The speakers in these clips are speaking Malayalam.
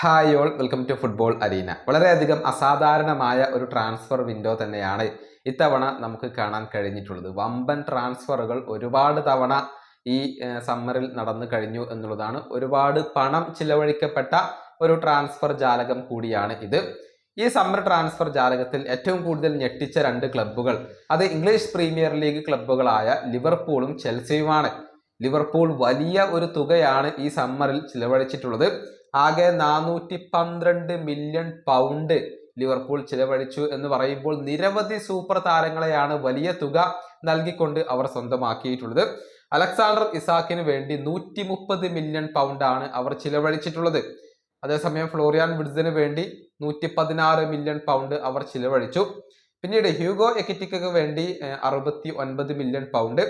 Hi all welcome to football arena. വളരെയധികം അസാധാരണമായ ഒരു ട്രാൻസ്ഫർ വിൻഡോ തന്നെയാണ് ഇത്തവണ നമുക്ക് കാണാൻ കഴിഞ്ഞിട്ടുള്ളത്. വമ്പൻ ട്രാൻസ്ഫറുകൾ ഒരുപാട് തവണ ഈ സമ്മറിൽ നടന്നു കഴിഞ്ഞു എന്നുള്ളതാണ്. ഒരുപാട് പണം ചിലവഴിക്കപ്പെട്ട ഒരു ട്രാൻസ്ഫർ ജാലകം കൂടിയാണ് ഇത്. ഈ സമ്മർ ട്രാൻസ്ഫർ ജാലകത്തിൽ ഏറ്റവും കൂടുതൽ ഞെട്ടിച്ച രണ്ട് ക്ലബ്ബുകൾ അത് ഇംഗ്ലീഷ് പ്രീമിയർ ലീഗ് ക്ലബ്ബുകളായ ലിവർപൂളും ചെൽസിയുമാണ്. ലിവർപൂൾ വലിയ ഒരു തുകയാണ് ഈ സമ്മറിൽ ചിലവഴിച്ചിട്ടുള്ളത്. ആകെ 412 മില്യൺ പൗണ്ട് ലിവർപൂൾ ചിലവഴിച്ചു എന്ന് പറയുമ്പോൾ നിരവധി സൂപ്പർ താരങ്ങളെയാണ് വലിയ തുക നൽകിക്കൊണ്ട് അവർ സ്വന്തമാക്കിയിട്ടുള്ളത്. അലക്സാണ്ടർ ഇസാക്കിന് വേണ്ടി 130 മില്യൺ പൗണ്ടാണ് അവർ ചിലവഴിച്ചിട്ടുള്ളത്. അതേസമയം ഫ്ലോറിയാൻ വിഡ്സിന് വേണ്ടി 116 മില്യൺ പൗണ്ട് അവർ ചിലവഴിച്ചു. പിന്നീട് ഹ്യൂഗോ എക്കിറ്റിക്ക് വേണ്ടി 69 മില്യൺ പൗണ്ട്,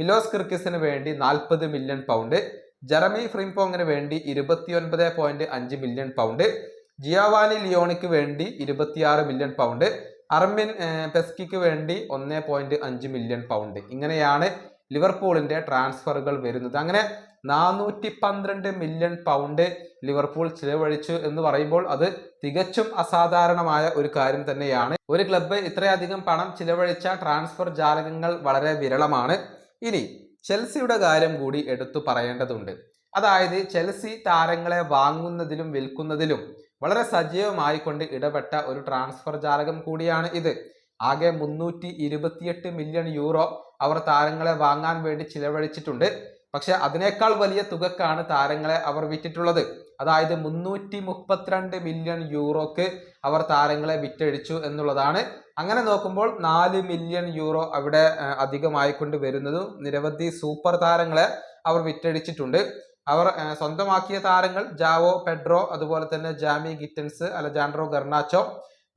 മിലോസ് കിർക്കിസിന് വേണ്ടി 40 മില്യൺ പൗണ്ട്, ജെറമി ഫ്രിംപോങ്ങിന് വേണ്ടി 29.5 മില്യൺ പൗണ്ട്, ജിയോവാനി ലിയോണിക്ക് വേണ്ടി 26 മില്യൺ പൗണ്ട്, അർമിൻ പെസ്കിക്ക് വേണ്ടി 1.5 മില്യൺ പൗണ്ട്. ഇങ്ങനെയാണ് ലിവർപൂളിന്റെ ട്രാൻസ്ഫറുകൾ വരുന്നത്. അങ്ങനെ 412 മില്യൺ പൗണ്ട് ലിവർപൂൾ ചിലവഴിച്ചു എന്ന് പറയുമ്പോൾ അത് തികച്ചും അസാധാരണമായ ഒരു കാര്യം തന്നെയാണ്. ഒരു ക്ലബ്ബ് ഇത്രയധികം പണം ചിലവഴിച്ച ട്രാൻസ്ഫർ ജാലകങ്ങൾ വളരെ വിരളമാണ്. ഇനി ചെൽസിയുടെ കാര്യം കൂടി എടുത്തു പറയേണ്ടതുണ്ട്. അതായത് ചെൽസി താരങ്ങളെ വാങ്ങുന്നതിലും വിൽക്കുന്നതിലും വളരെ സജീവമായി കൊണ്ട് ഇടപെട്ട ഒരു ട്രാൻസ്ഫർ ജാലകം കൂടിയാണ് ഇത്. ആകെ 328 മില്യൺ യൂറോ അവർ താരങ്ങളെ വാങ്ങാൻ വേണ്ടി ചിലവഴിച്ചിട്ടുണ്ട്. പക്ഷെ അതിനേക്കാൾ വലിയ തുകക്കാണ് താരങ്ങളെ അവർ വിറ്റിട്ടുള്ളത്. അതായത് 332 മില്യൺ യൂറോക്ക് അവർ താരങ്ങളെ വിറ്റഴിച്ചു എന്നുള്ളതാണ്. അങ്ങനെ നോക്കുമ്പോൾ 4 മില്യൺ യൂറോ അവിടെ അധികമായിക്കൊണ്ട് വരുന്നതും നിരവധി സൂപ്പർ താരങ്ങളെ അവർ വിറ്റഴിച്ചിട്ടുണ്ട്. അവർ സ്വന്തമാക്കിയ താരങ്ങൾ ജാവോ പെഡ്രോ, അതുപോലെ തന്നെ Jamie Gittens, Alejandro Garnacho,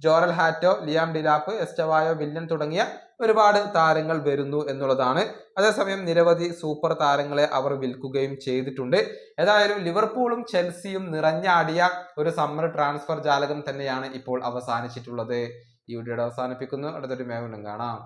Jorrel Hato, Liam Delap, Estevao Willian തുടങ്ങിയ ഒരുപാട് താരങ്ങൾ വരുന്നു എന്നുള്ളതാണ്. അതേസമയം നിരവധി സൂപ്പർ താരങ്ങളെ അവർ വിൽക്കുകയും ചെയ്തിട്ടുണ്ട്. ഏതായാലും ലിവർപൂളും ചെൽസിയും നിറഞ്ഞാടിയ ഒരു സമ്മർ ട്രാൻസ്ഫർ ജാലകം തന്നെയാണ് ഇപ്പോൾ അവസാനിച്ചിട്ടുള്ളത്. ഈ വീഡിയോയുടെ അവസാനിപ്പിക്കുന്നു. അടുത്തൊരു വീണ്ടും കാണാം.